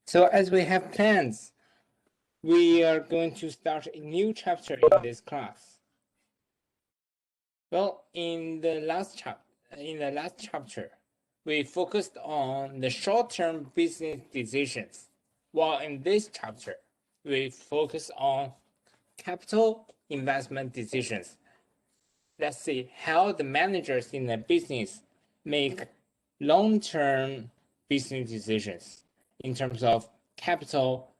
So as we have plans, we are going to start a new chapter in this class. Well, in the last chapter, we focused on the short-term business decisions, while in this chapter, we focus on capital investment decisions. Let's see how the managers in the business make long-term business decisions in terms of capital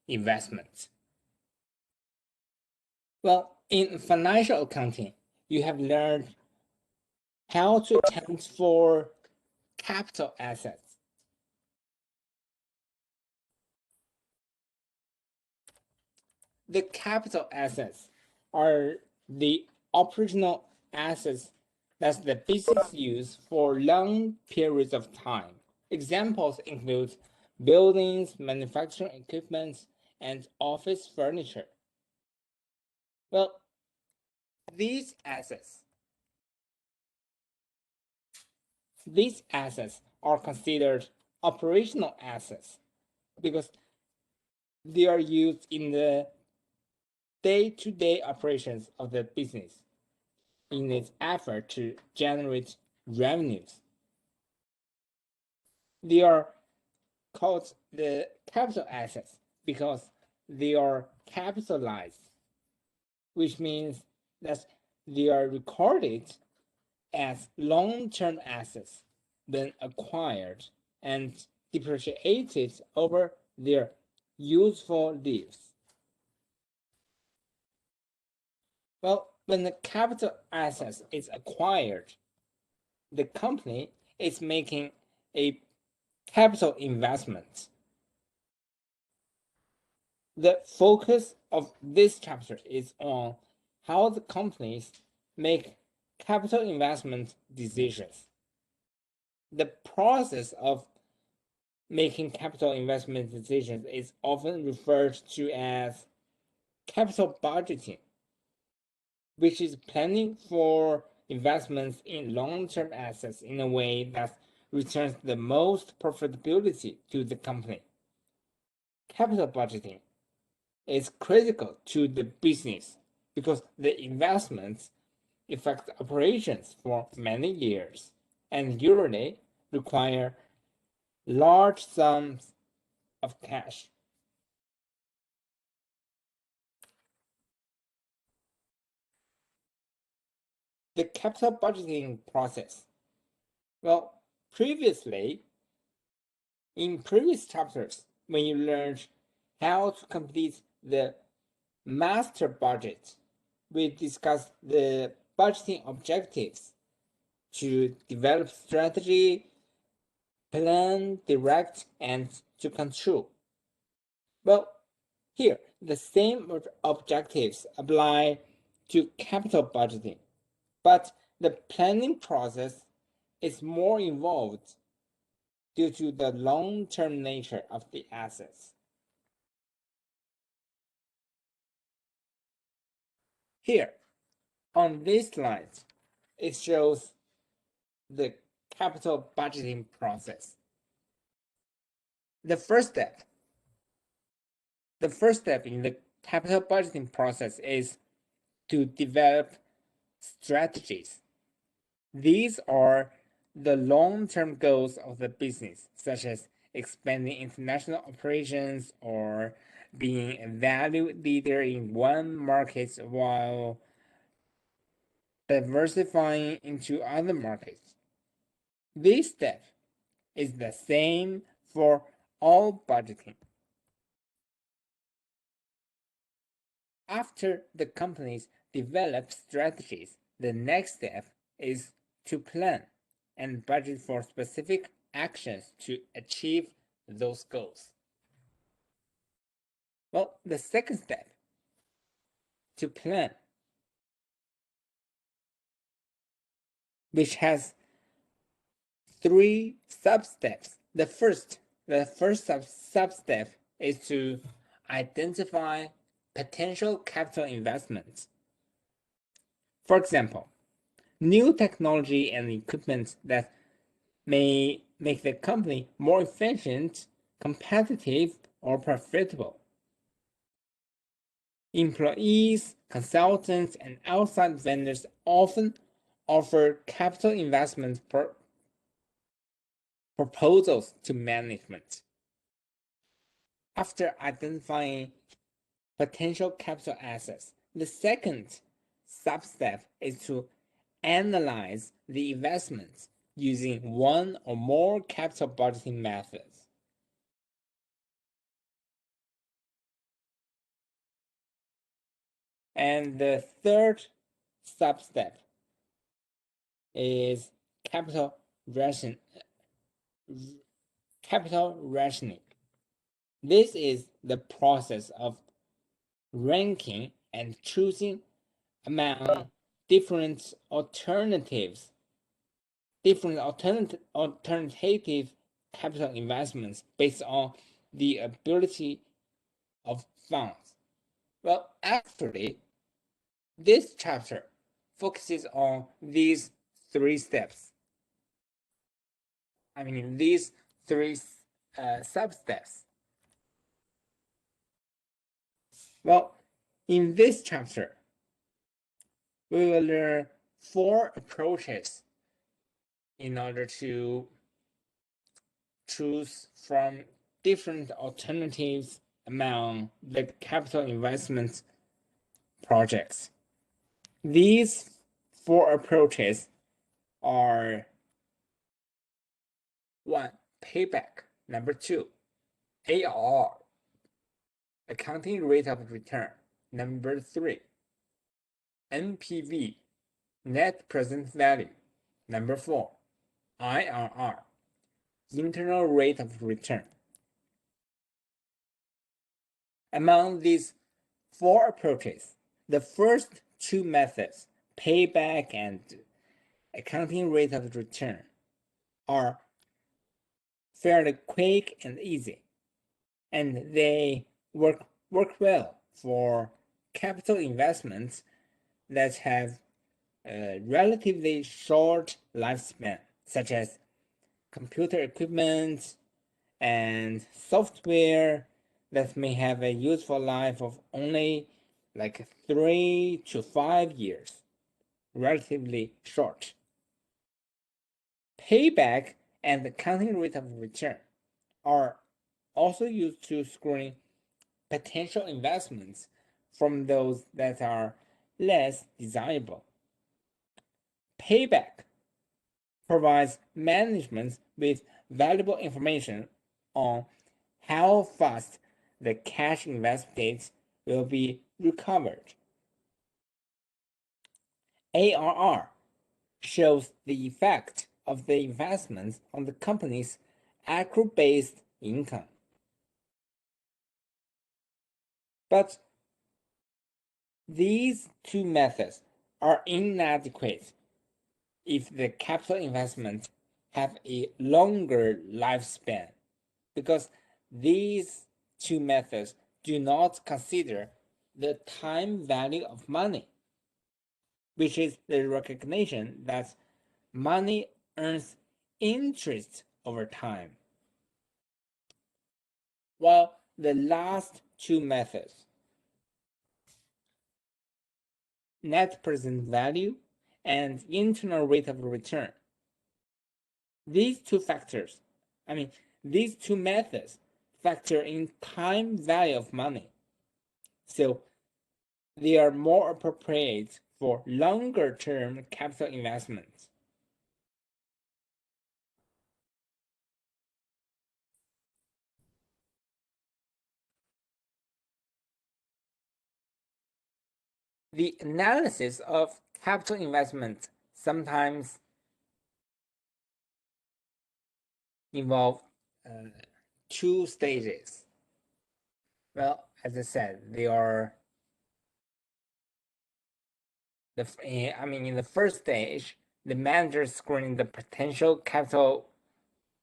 investment. Well, in financial accounting, you have learned how to account for capital assets. The capital assets are the operational assets that the business use for long periods of time. Examples include buildings, manufacturing equipment, and office furniture. Well, these assets are considered operational assets because they are used in the day-to-day operations of the business in its effort to generate revenues. They are called the capital assets because they are capitalized, which means that they are recorded as long-term assets, then acquired and depreciated over their useful lives. Well, when the capital assets is acquired, the company is making a capital investment. The focus of this chapter is on how the companies make capital investment decisions. The process of making capital investment decisions is often referred to as capital budgeting, which is planning for investments in long-term assets in a way that returns the most profitability to the company. Capital budgeting is critical to the business because the investments affect operations for many years and usually require large sums of cash. The capital budgeting process. Well, in previous chapters, when you learned how to complete the master budget, we discussed the budgeting objectives to develop strategy, plan, direct, and to control. Well, here, the same objectives apply to capital budgeting, but the planning process is more involved due to the long-term nature of the assets. Here, on this slide, it shows the capital budgeting process. The first step in the capital budgeting process is to develop strategies. These are the long-term goals of the business, such as expanding international operations or being a value leader in one market while diversifying into other markets. This step is the same for all budgeting. After the companies develop strategies, the next step is to plan and budget for specific actions to achieve those goals. Well, the second step, to plan, which has three sub-steps. The first sub-step is to identify potential capital investments. For example, new technology and equipment that may make the company more efficient competitive, or profitable. Employees, consultants, and outside vendors often offer capital investment proposals to management. After identifying potential capital assets, the second sub-step is to analyze the investments using one or more capital budgeting methods. And the third sub-step is capital rationing. This is the process of ranking and choosing among different alternative capital investments based on the ability of funds. Well, actually, this chapter focuses on these three steps. These three sub-steps. Well, in this chapter, we will learn 4 approaches in order to choose from different alternatives among the capital investment projects. These 4 approaches are: 1. Payback. Number 2. ARR, accounting rate of return. Number 3. NPV, net present value. Number 4. IRR, internal rate of return. Among these 4 approaches, the first 2 methods, payback and accounting rate of return, are fairly quick and easy, and they work well for capital investments that have a relatively short lifespan, such as computer equipment and software that may have a useful life of only like 3 to 5 years, relatively short. Payback and accounting rate of return are also used to screen potential investments from those that are less desirable. Payback provides management with valuable information on how fast the cash invested will be recovered. ARR shows the effect of the investments on the company's accrual-based income. But these 2 methods are inadequate if the capital investment have a longer lifespan, because these 2 methods do not consider the time value of money, which is the recognition that money earns interest over time. While the last 2 methods, net present value and internal rate of return, these 2 methods factor in time value of money, so they are more appropriate for longer term capital investments. The analysis of capital investment sometimes involve 2 stages. Well, as I said, they are in the first stage, the manager screening the potential capital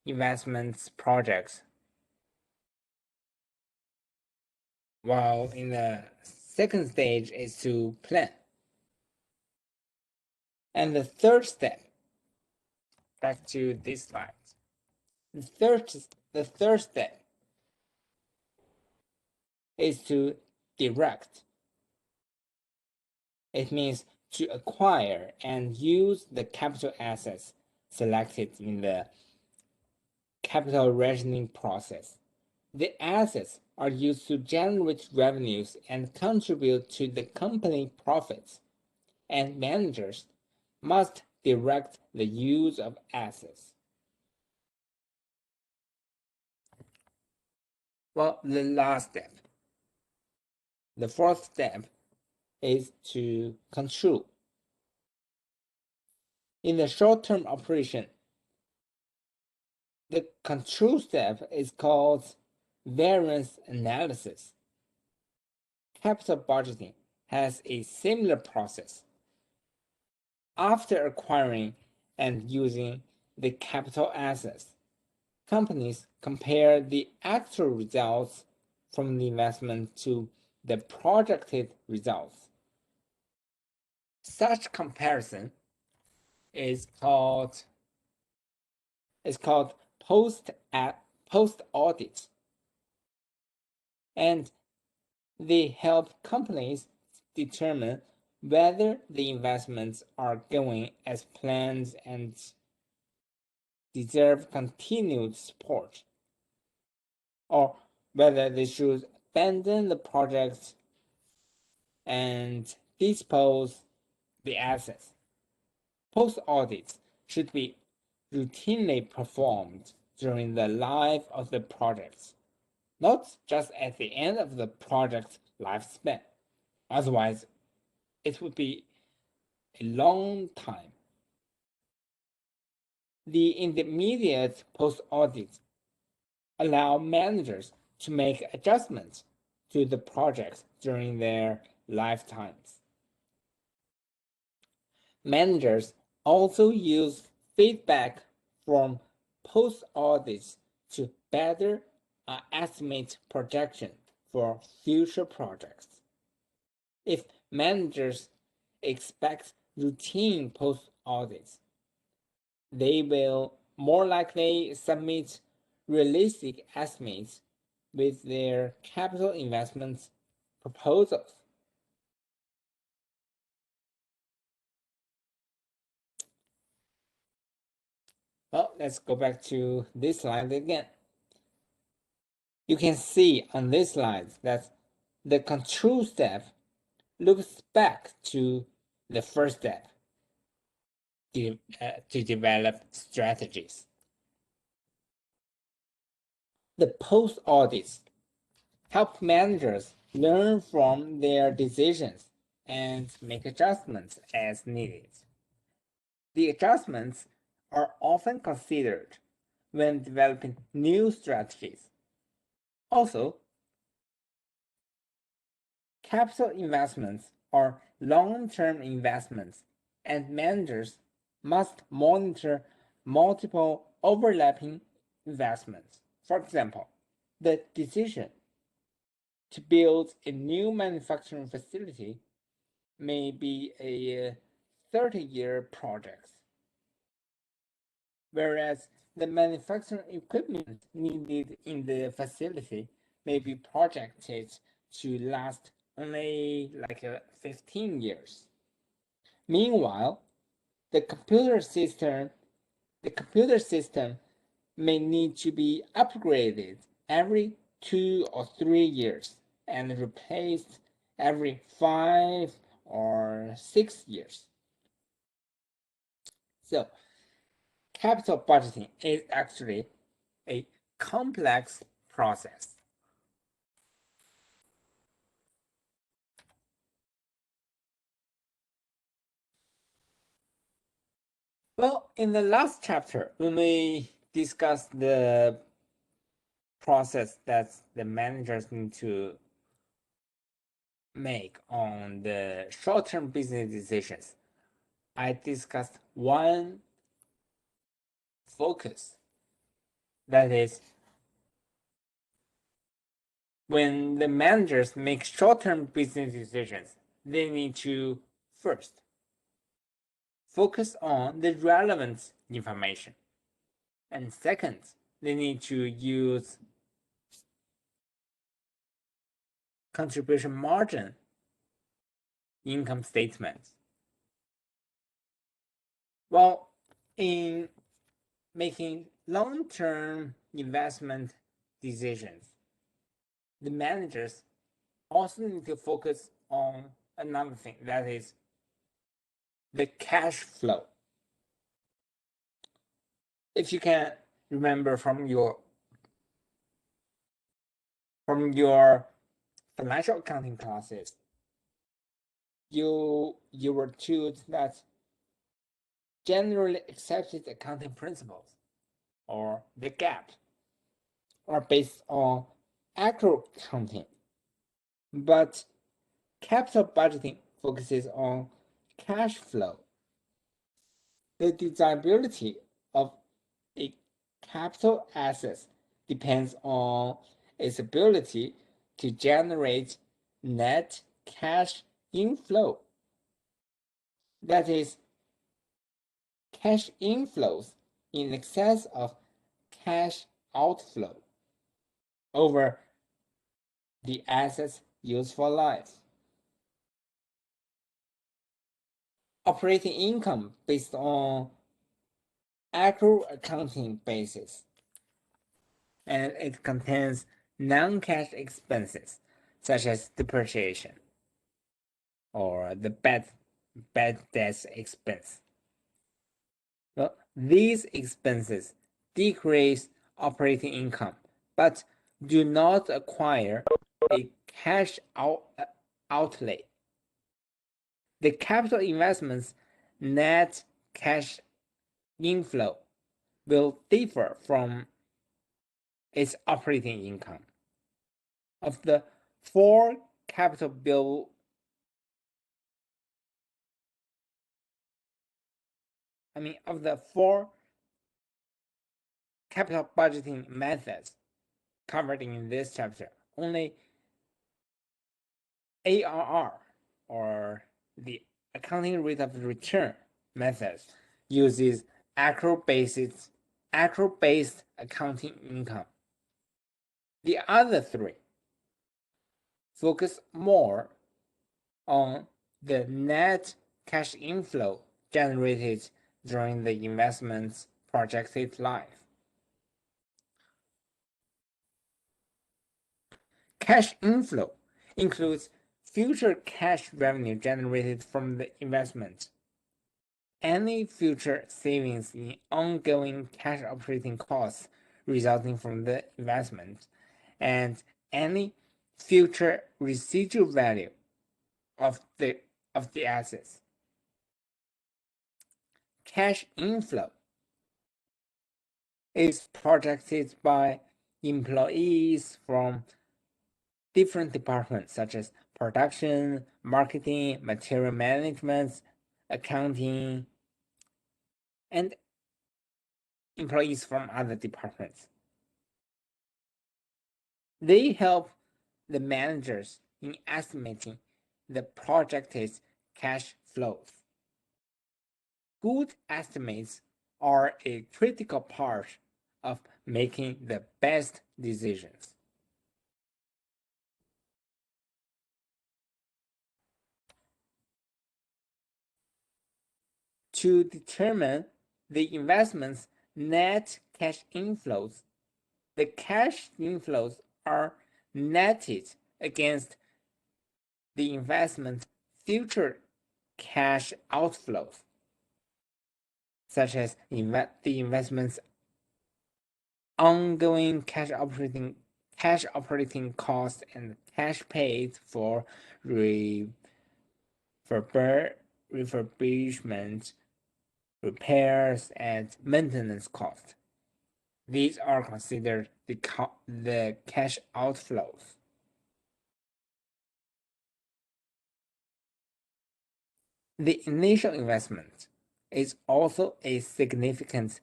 investments projects, while in the second stage is to plan. And the third step, back to this slide. The third step is to direct. It means to acquire and use the capital assets selected in the capital rationing process. The assets are used to generate revenues and contribute to the company profits, and managers must direct the use of assets. Well, the last step, the fourth step, is to control. In the short-term operation, the control step is called variance analysis. Capital budgeting has a similar process. After acquiring and using the capital assets, companies compare the actual results from the investment to the projected results. Such comparison is called post audit, and they help companies determine whether the investments are going as planned and deserve continued support, or whether they should abandon the project and dispose the assets. Post audits should be routinely performed during the life of the projects, not just at the end of the project's lifespan. Otherwise, it would be a long time. The intermediate post audits allow managers to make adjustments to the projects during their lifetimes. Managers also use feedback from post audits to better estimate projection for future projects. If managers expect routine post audits, they will more likely submit realistic estimates with their capital investment proposals. Well, let's go back to this slide again. You can see on this slide that the control step looks back to the first step to develop strategies. The post audits help managers learn from their decisions and make adjustments as needed. The adjustments are often considered when developing new strategies. Also, capital investments are long-term investments, and managers must monitor multiple overlapping investments. For example, the decision to build a new manufacturing facility may be a 30-year project, whereas the manufacturing equipment needed in the facility may be projected to last only like 15 years. Meanwhile, the computer system may need to be upgraded every 2 or 3 years and replaced every 5 or 6 years. So, capital budgeting is actually a complex process. Well, in the last chapter, when we discussed the process that the managers need to make on the short-term business decisions, I discussed one focus. That is, when the managers make short-term business decisions, they need to first focus on the relevant information. And second, they need to use contribution margin income statements. Well, in making long-term investment decisions, the managers also need to focus on another thing, that is the cash flow. If you can remember from your financial accounting classes, you were taught that generally accepted accounting principles, or the GAAP, are based on accrual accounting, but capital budgeting focuses on cash flow. The desirability of a capital asset depends on its ability to generate net cash inflow. That is, cash inflows in excess of cash outflow over the asset's useful life. Operating income based on accrual accounting basis, and it contains non-cash expenses such as depreciation or the bad debt expense. Well, these expenses decrease operating income, but do not acquire a cash outlay. The capital investment's net cash inflow will differ from its operating income. Of the four capital bill of the four capital budgeting methods covered in this chapter, only ARR, or the accounting rate of return method, uses accrual-based accounting income. The other three focus more on the net cash inflow generated during the investment's projected life. Cash inflow includes future cash revenue generated from the investment, any future savings in ongoing cash operating costs resulting from the investment, and any future residual value of the assets. Cash inflow is projected by employees from different departments such as production, marketing, material management, accounting, and employees from other departments. They help the managers in estimating the projected cash flows. Good estimates are a critical part of making the best decisions. To determine the investment's net cash inflows, the cash inflows are netted against the investment's future cash outflows, such as the investment's ongoing cash operating costs and cash paid for refurbishment, repairs, and maintenance costs. These are considered the cash outflows. The initial investment is also a significant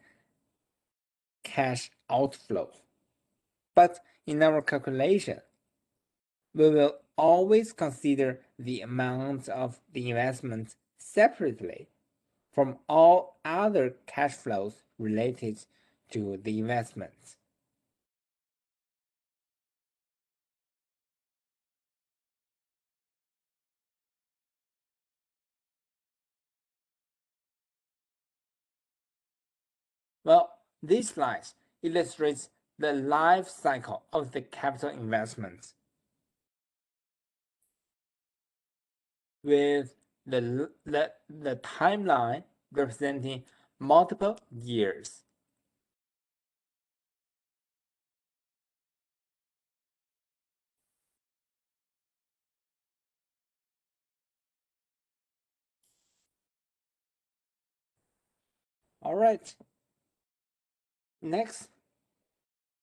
cash outflow, but in our calculation, we will always consider the amount of the investment separately from all other cash flows related to the investments. This slide illustrates the life cycle of the capital investment, with the timeline representing multiple years. All right. Next,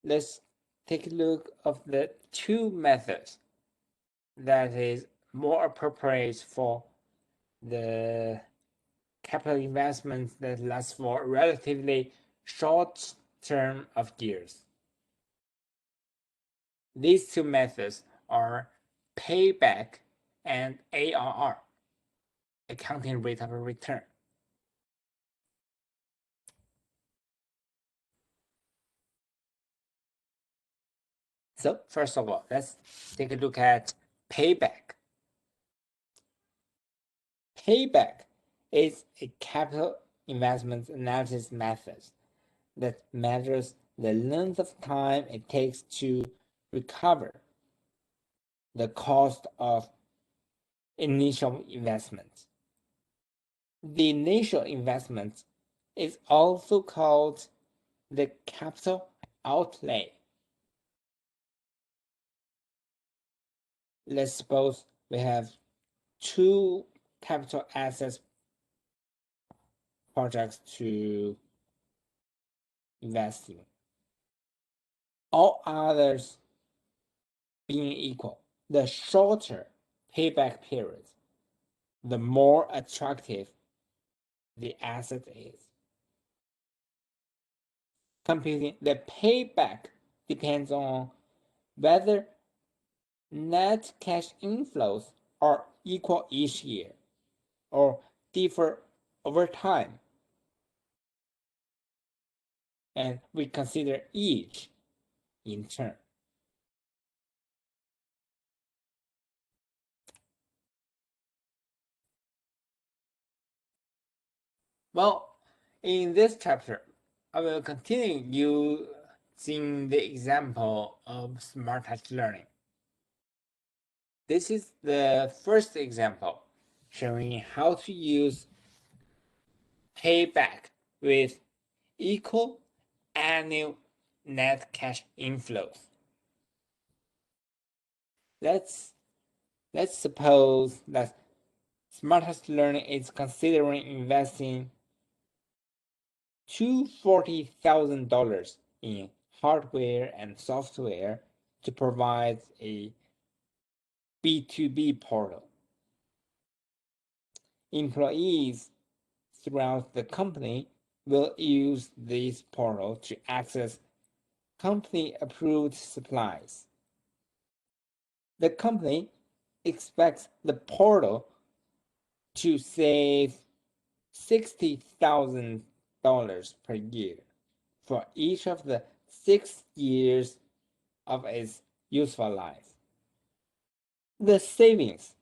let's take a look of the two methods that is more appropriate for the capital investments that last for a relatively short term of years. These two methods are payback and ARR, accounting rate of return. So first of all, let's take a look at payback. Payback is a capital investment analysis method that measures the length of time it takes to recover the cost of initial investment. The initial investment is also called the capital outlay. Let's suppose we have two capital assets projects to invest in. All others being equal, the shorter payback period, the more attractive the asset is. Computing the payback depends on whether net cash inflows are equal each year or differ over time. And we consider each in turn. Well, in this chapter, I will continue using the example of smart touch learning. This is the first example showing how to use payback with equal annual net cash inflows. Let's suppose that Smartest Learning is considering investing $240,000 in hardware and software to provide a B2B portal. Employees throughout the company will use this portal to access company-approved supplies. The company expects the portal to save $60,000 per year for each of the 6 years of its useful life. The savings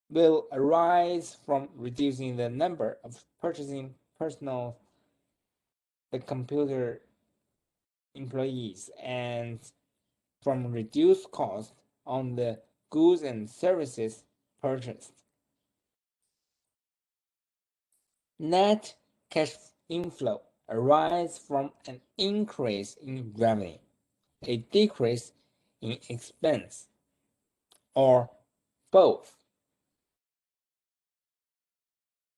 will arise from reducing the number of purchasing personnel, the computer employees, and from reduced cost on the goods and services purchased. Net cash inflow arises from an increase in revenue, a decrease in expense, or both.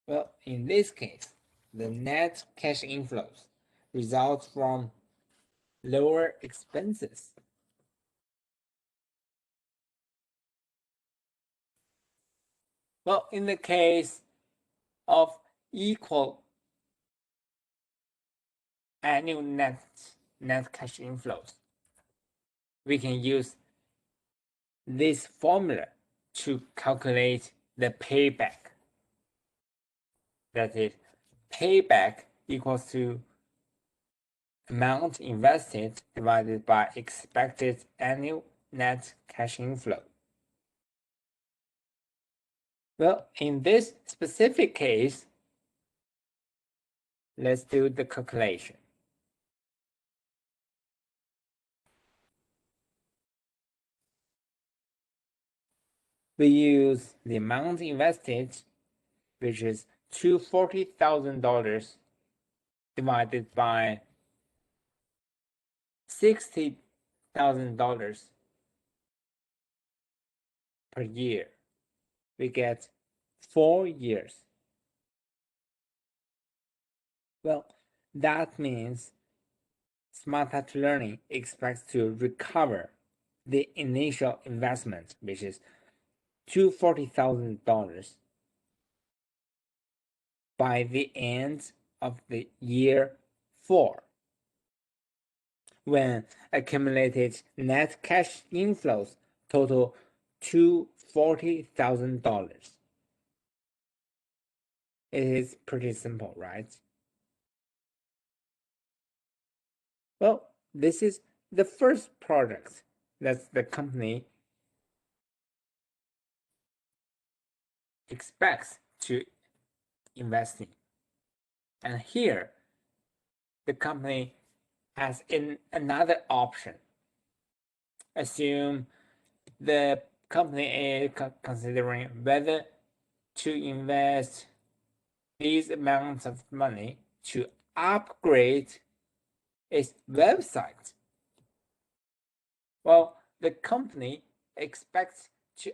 Well, in this case, the net cash inflows result from lower expenses. Well, in the case of equal annual net cash inflows, we can use this formula to calculate the payback. That is, payback equals to amount invested divided by expected annual net cash inflow. Well, in this specific case, let's do the calculation. we use the amount invested, which is $240,000 divided by $60,000 per year. We get 4 years. Well, that means Smart Touch Learning expects to recover the initial investment, which is $240,000 by the end of the year 4, when accumulated net cash inflows total $240,000. It is pretty simple, right? Well, this is the first product that the company expects to invest in. And here, the company has another option. Assume the company is considering whether to invest these amounts of money to upgrade its website. Well, the company expects the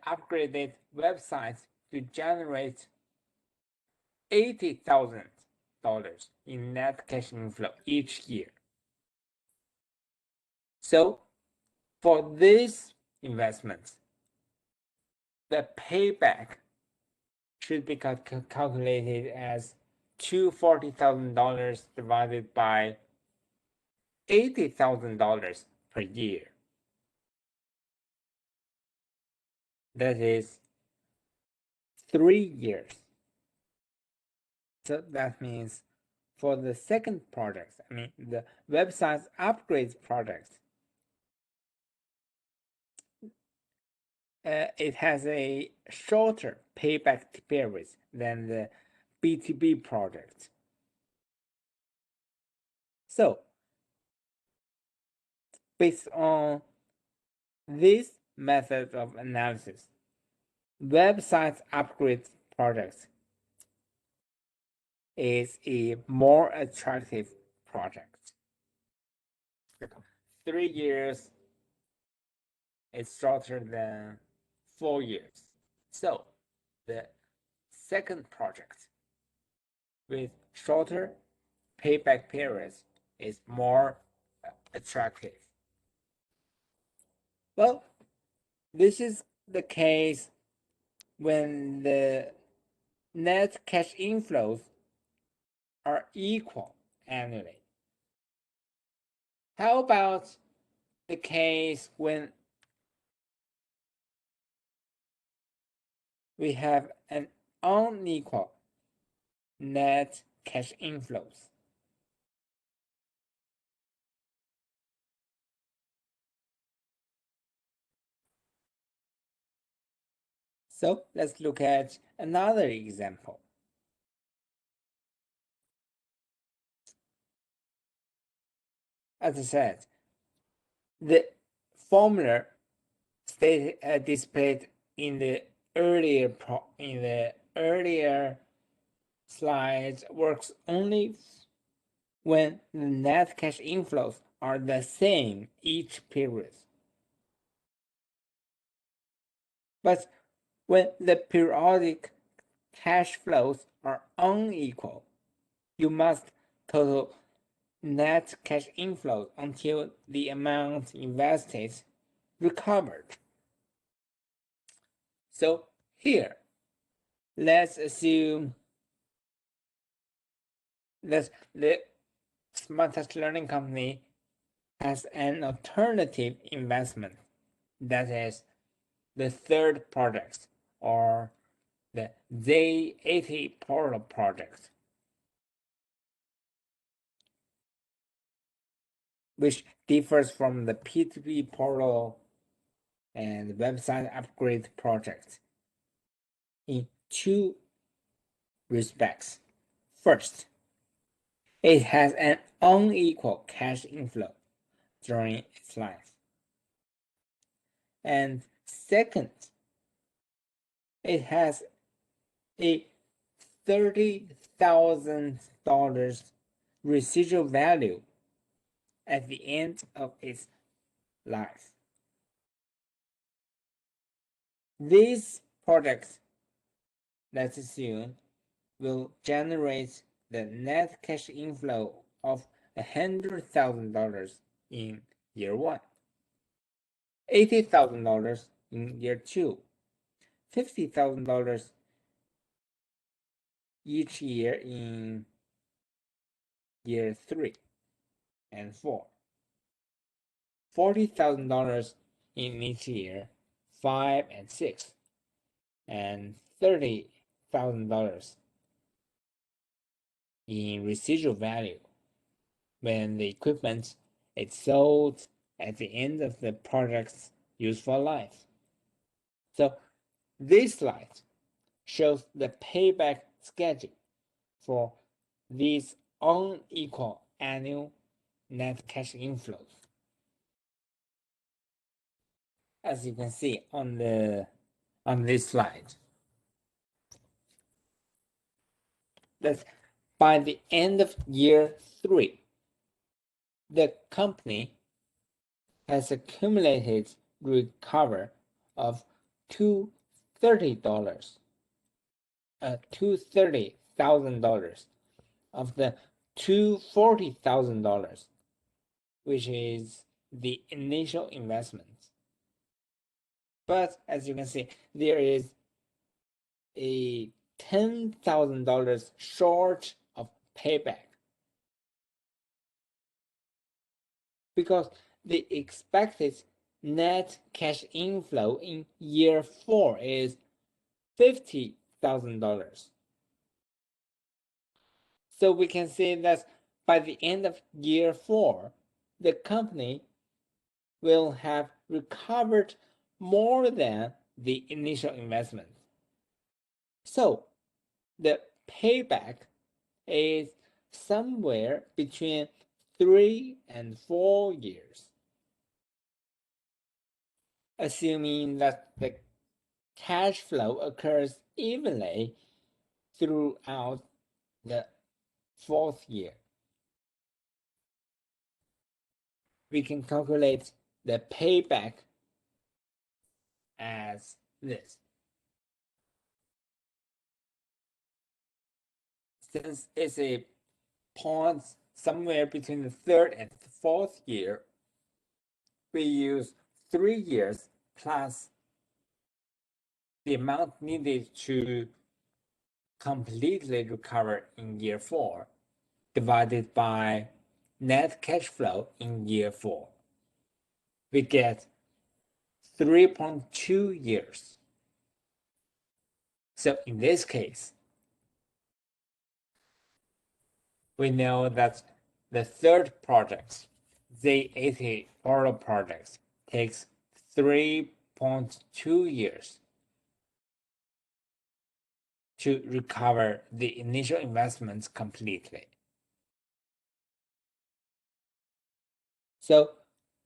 upgraded website to generate $80,000 in net cash inflow each year. So for this investment, the payback should be calculated as $240,000 divided by $80,000 per year. That is 3 years. So that means for the second product, the website upgrades product, it has a shorter payback period than the B2B product. So, based on this method of analysis, website upgrade product is a more attractive project. 3 years is shorter than 4 years. So the second project with shorter payback periods is more attractive. Well, this is the case when the net cash inflows are equal annually. How about the case when we have an unequal net cash inflows? So let's look at another example. As I said, the formula displayed in the earlier slides works only when the net cash inflows are the same each period. But when the periodic cash flows are unequal, you must total net cash inflows until the amount invested recovered. So here, let's assume that the Smart Touch Learning Company has an alternative investment, that is the third project, or the Z80 portal project, which differs from the P2P portal and website upgrade project in 2 respects. First, it has an unequal cash inflow during its life. And Second, it has a $30,000 residual value at the end of its life. These products, let's assume, will generate the net cash inflow of $100,000 in year one, $80,000 in year two, $50,000 each year in year 3 and 4, $40,000 in each year 5 and 6, and $30,000 in residual value when the equipment is sold at the end of the project's useful life. So this slide shows the payback schedule for these unequal annual net cash inflows. As you can see on this slide, that by the end of year 3, the company has accumulated recover of $230,000 of the $240,000, which is the initial investment. But as you can see, there is a $10,000 short of payback because the expected net cash inflow in year 4 is $50,000. So we can say that by the end of year 4, the company will have recovered more than the initial investment. So the payback is somewhere between 3 and 4 years, assuming that the cash flow occurs evenly throughout the 4th year. We can calculate the payback as this. Since it's a point somewhere between the 3rd and 4th year, we use 3 years plus the amount needed to completely recover in year 4 divided by net cash flow in year 4. We get 3.2 years. So in this case, we know that the third project, Z80 oral project, takes 3.2 years to recover the initial investments completely. So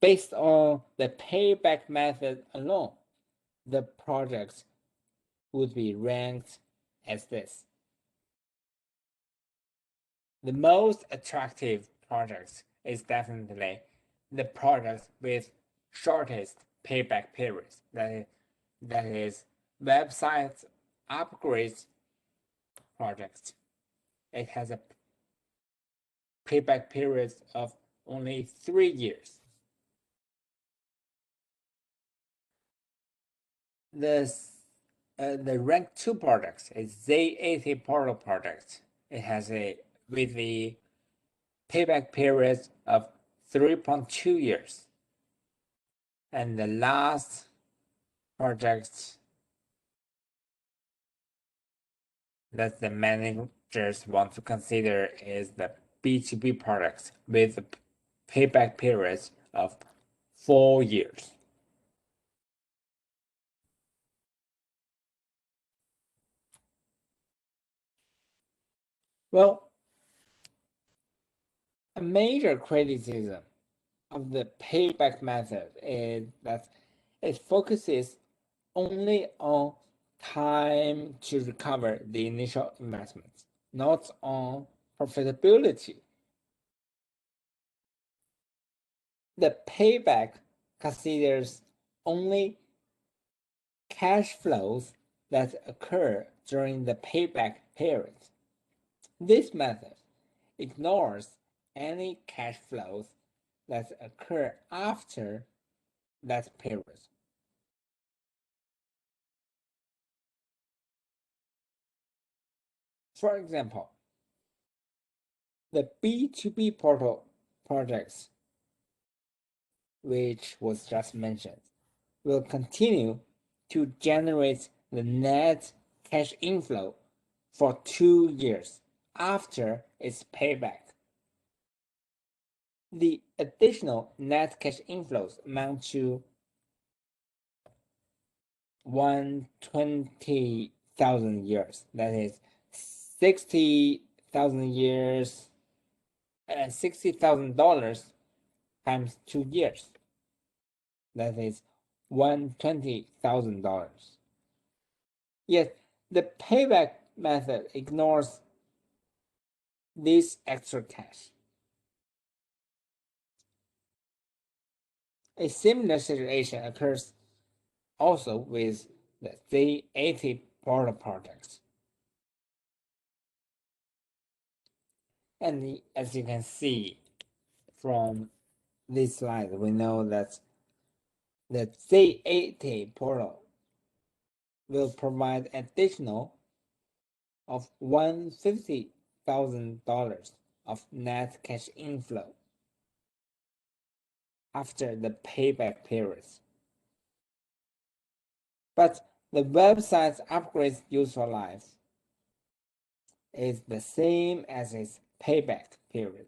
based on the payback method alone, the projects would be ranked as this. The most attractive projects is definitely the projects with shortest payback periods. That is website upgrades projects. It has a payback period of only 3 years. The rank 2 products is Z80 portal product. It has with the payback period of 3.2 years. And the last project that the managers want to consider is the B2B products with a payback period of 4 years. Well, a major criticism of the payback method is that it focuses only on time to recover the initial investment, not on profitability. The payback considers only cash flows that occur during the payback period. This method ignores any cash flows that occur after that period. For example, the B2B portal projects, which was just mentioned, will continue to generate the net cash inflow for 2 years after its payback. The additional net cash inflows amount to 120,000 years. That is 60,000 years and $60,000 times 2 years. That is $120,000. Yet the payback method ignores this extra cash. A similar situation occurs also with the Z80 portal projects. And as you can see from this slide, we know that the Z80 portal will provide additional of $150,000 of net cash inflow after the payback period. But the website's upgrade useful life is the same as its payback period.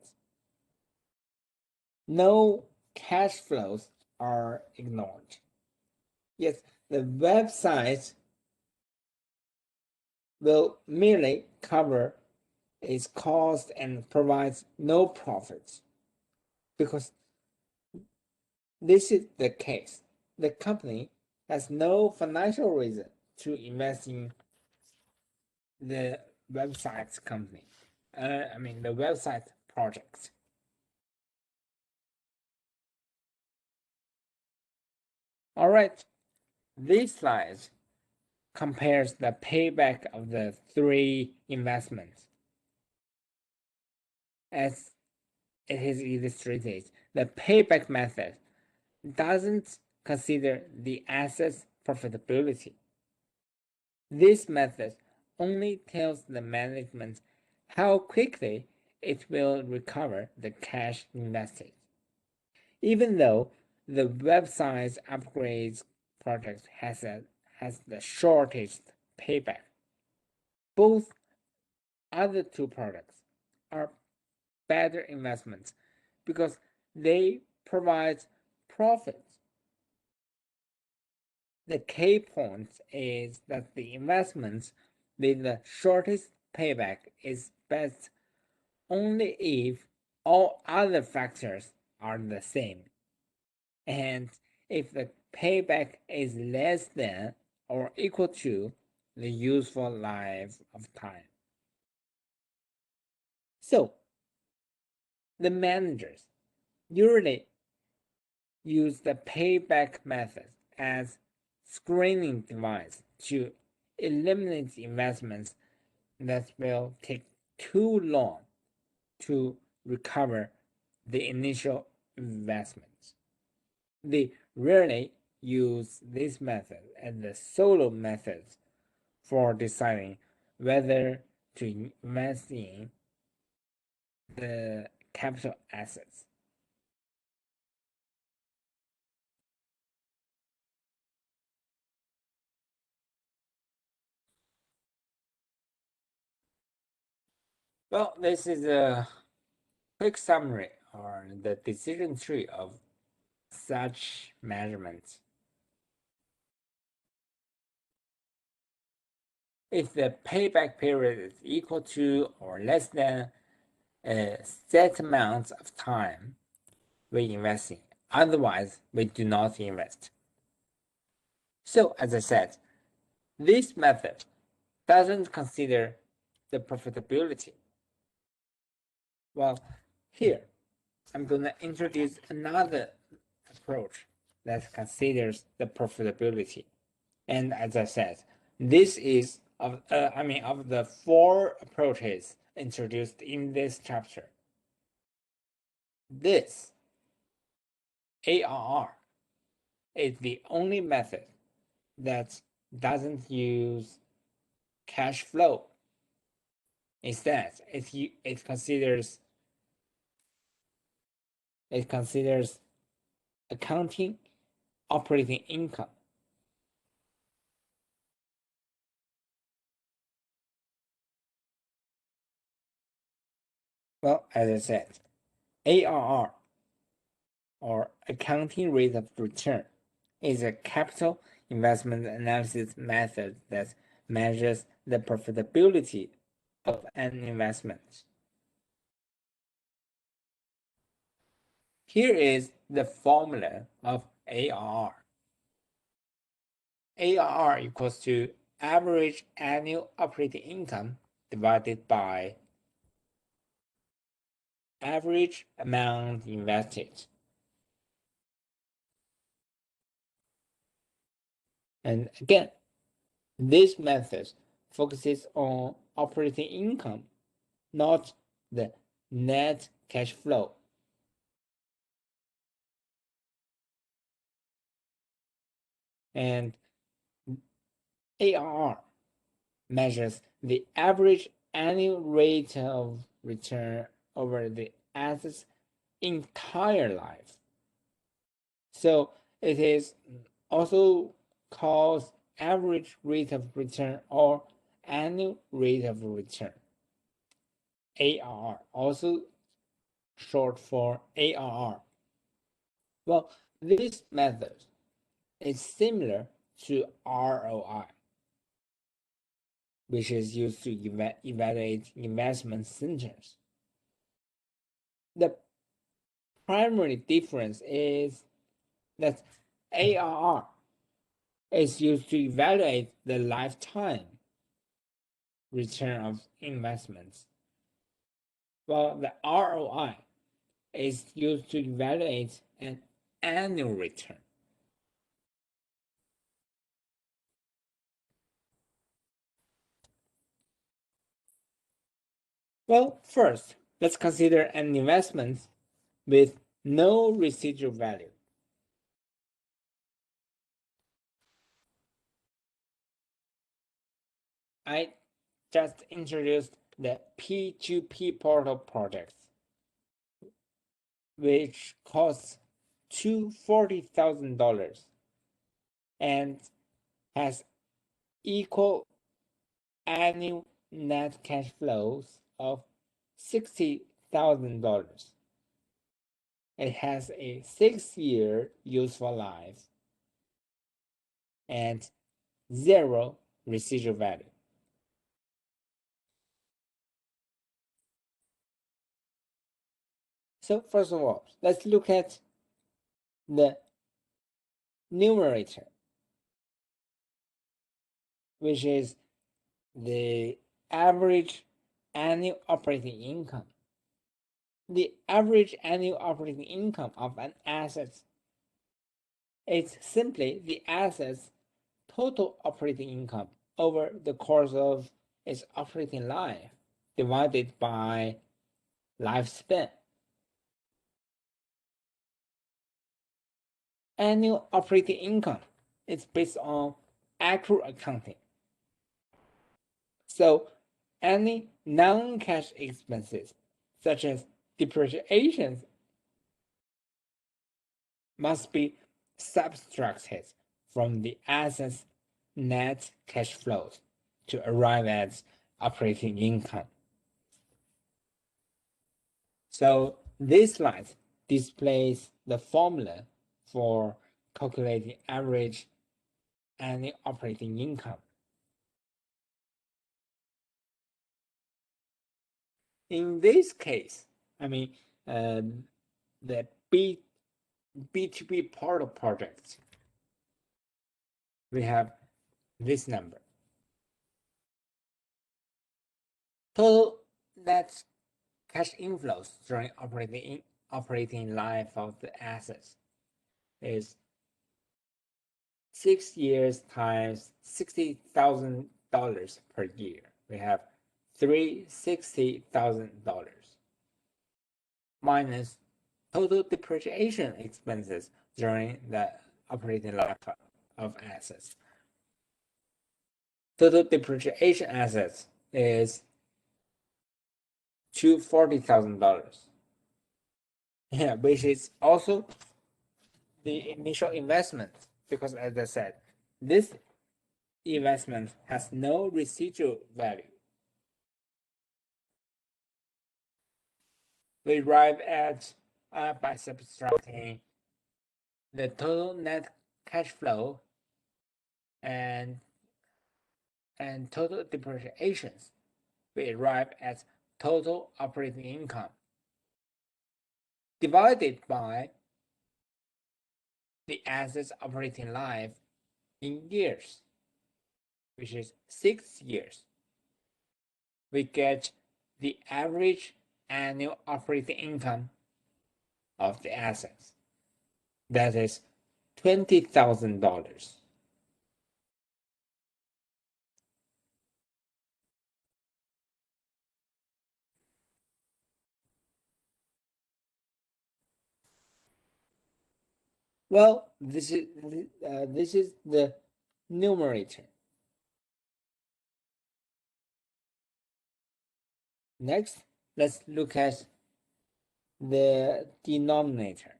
No cash flows are ignored. Yet the website will merely cover its cost and provides no profits. Because this is the case, the company has no financial reason to invest in the website's company. The website project. All right, this slide compares the payback of the 3 investments. As it is illustrated, the payback method doesn't consider the asset's profitability. This method only tells the management how quickly it will recover the cash invested. Even though the website's upgrades project has the shortest payback, both other 2 products are better investments because they provide profits. The key point is that the investment with the shortest payback is best only if all other factors are the same, and if the payback is less than or equal to the useful life of time. So, the managers usually use the payback method as screening device to eliminate investments that will take too long to recover the initial investments. They rarely use this method as the solo method for deciding whether to invest in the capital assets. Well, this is a quick summary on the decision tree of such measurements. If the payback period is equal to or less than a set amount of time, we invest in. Otherwise, we do not invest. So as I said, this method doesn't consider the profitability. Well, here I'm going to introduce another approach that considers the profitability. And as I said, this is of the four approaches introduced in this chapter. This ARR is the only method that doesn't use cash flow. Instead, it considers accounting operating income. Well, as I said, ARR, or accounting rate of return, is a capital investment analysis method that measures the profitability of an investment. Here is the formula of ARR. ARR equals to average annual operating income divided by average amount invested. And again, this method focuses on operating income, not the net cash flow. And ARR measures the average annual rate of return over the asset's entire life. So it is also called average rate of return or annual rate of return. ARR, also short for ARR. Well, this method is similar to ROI, which is used to evaluate investment centers. The primary difference is that ARR is used to evaluate the lifetime return of investments, while the ROI is used to evaluate an annual return. Well, first, let's consider an investment with no residual value. I just introduced the P2P portal project, which costs $240,000 and has equal annual net cash flows of $60,000. It has a 6-year useful life and zero residual value. So first of all, let's look at the numerator, which is the average annual operating income. The average annual operating income of an asset is simply the asset's total operating income over the course of its operating life divided by lifespan. Annual operating income is based on accrual accounting. So any non-cash expenses, such as depreciation, must be subtracted from the asset's net cash flows to arrive at operating income. So this slide displays the formula for calculating average annual operating income. In this case, the B2B portal project we have this number. Total net cash inflows during operating life of the assets is 6 years times $60,000 per year. We have $360,000 minus total depreciation expenses during the operating life of assets. Total depreciation assets is $240,000. Yeah, which is also the initial investment, because as I said, this investment has no residual value. We arrive at by subtracting the total net cash flow and total depreciations. We arrive at total operating income divided by the assets operating life in years, which is 6 years. We get the average annual operating income of the assets. That is $20,000. Well, this is the numerator. Next, let's look at the denominator.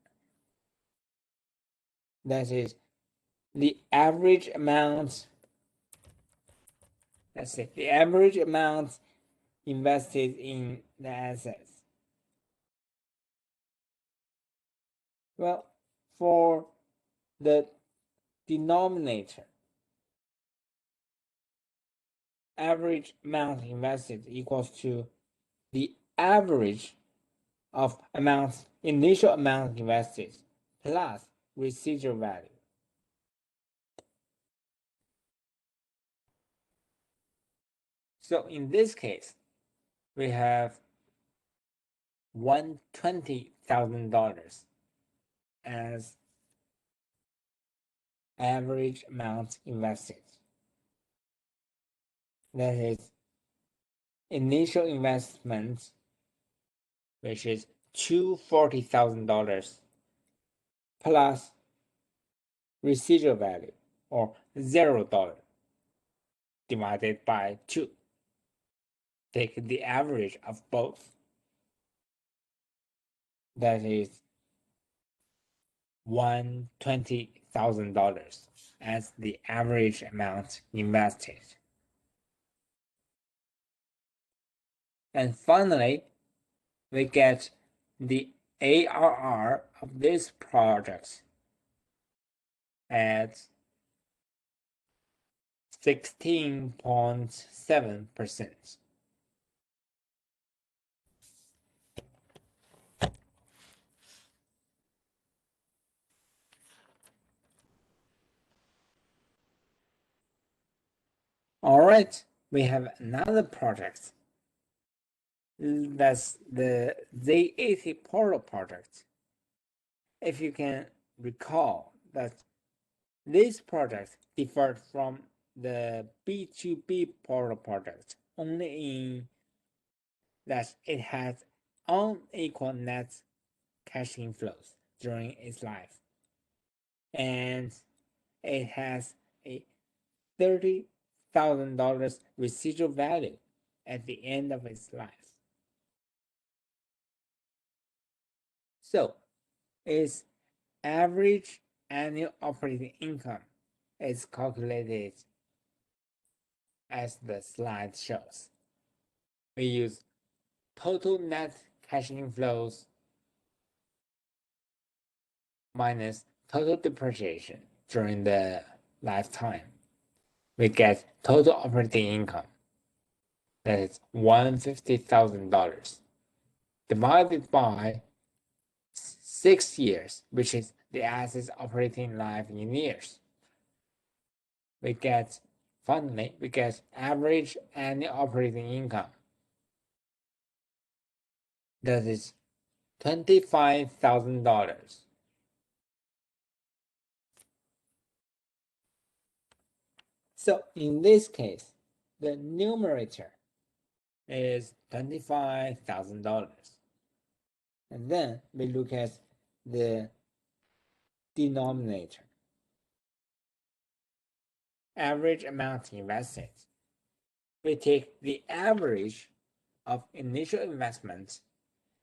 That is the average amount. Let's say the average amount invested in the assets. Well, for the denominator, average amount invested equals to the average of initial amount invested plus residual value. So in this case, we have $120,000 as average amount invested. That is initial investment, which is $240,000 plus residual value, or $0 divided by 2. Take the average of both. That is $120,000 as the average amount invested. And finally, we get the ARR of this project at 16.7%. All right, we have another project. That's the Z80 portal project. If you can recall that this project differed from the B2B portal project only in that it has unequal net cash inflows during its life, and it has a $30,000 residual value at the end of its life. So its average annual operating income is calculated as the slide shows. We use total net cash inflows minus total depreciation during the lifetime. We get total operating income, that is $150,000, divided by 6 years, which is the assets operating life in years. finally we get average annual operating income. That is $25,000. So in this case, the numerator is $25,000. And then we look at the denominator. Average amount invested. We take the average of initial investment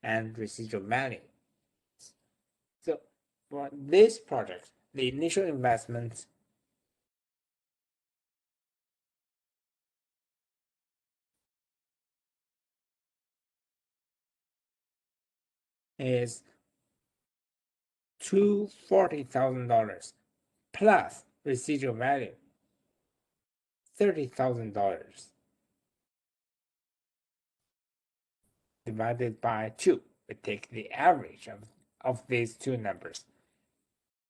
and residual value. So for this project, the initial investment is $240,000 plus residual value $30,000 divided by 2. We take the average of these two numbers.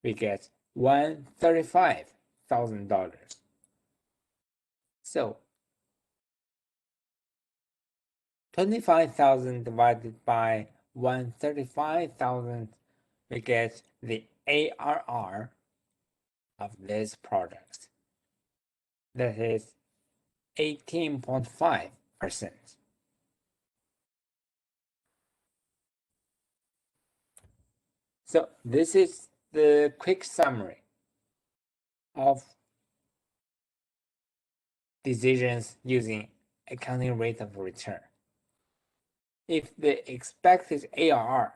We get $135,000. So 25,000 divided by 135,000, we get the ARR of this project. That is 18.5%. So this is the quick summary of decisions using accounting rate of return. If the expected ARR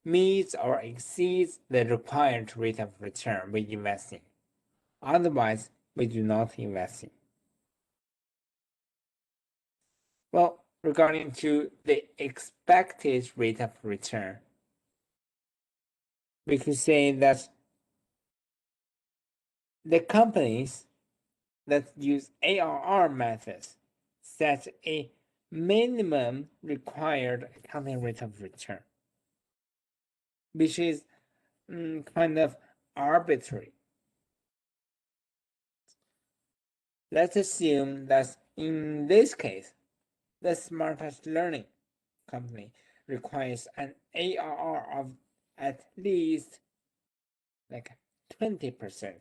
meets or exceeds the required rate of return, we invest in. Otherwise, we do not invest in. Well, regarding to the expected rate of return, we could say that the companies that use ARR methods set a minimum required accounting rate of return, which is kind of arbitrary. Let's assume that in this case, the smartest learning company requires an ARR of at least like 20%.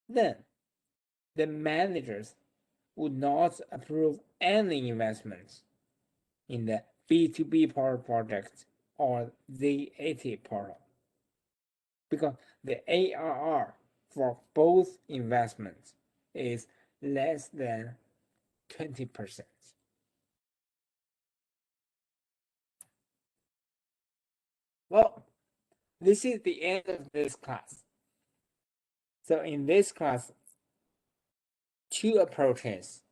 Then the managers would not approve any investments in the B2B portal project or the AT portal because the ARR for both investments is less than 20%. Well, this is the end of this class. So in this class, two approaches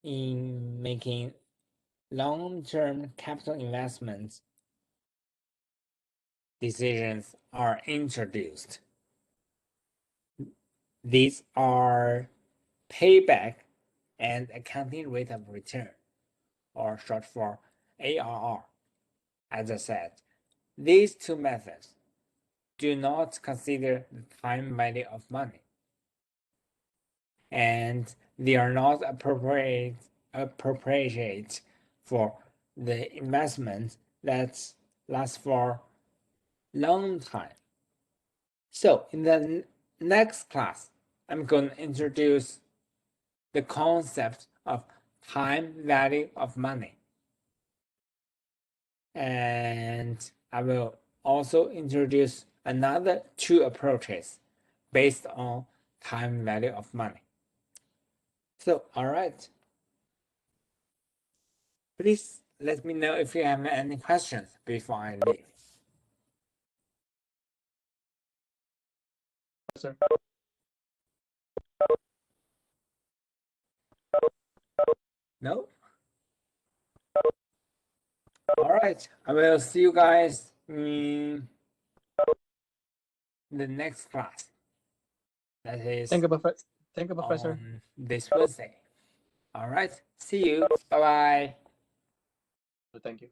in making long-term capital investments decisions are introduced. These are payback and accounting rate of return, or short for ARR. As I said, these two methods do not consider the time value of money, and they are not appropriate for the investment that lasts for long time. So in the next class, I'm going to introduce the concept of time value of money. And I will also introduce another two approaches based on time value of money. So, all right. Please let me know if you have any questions before I leave. Sir. No? All right. I will see you guys in the next class. That is Thank you, Professor. on this Wednesday. All right. See you. Bye-bye. Thank you.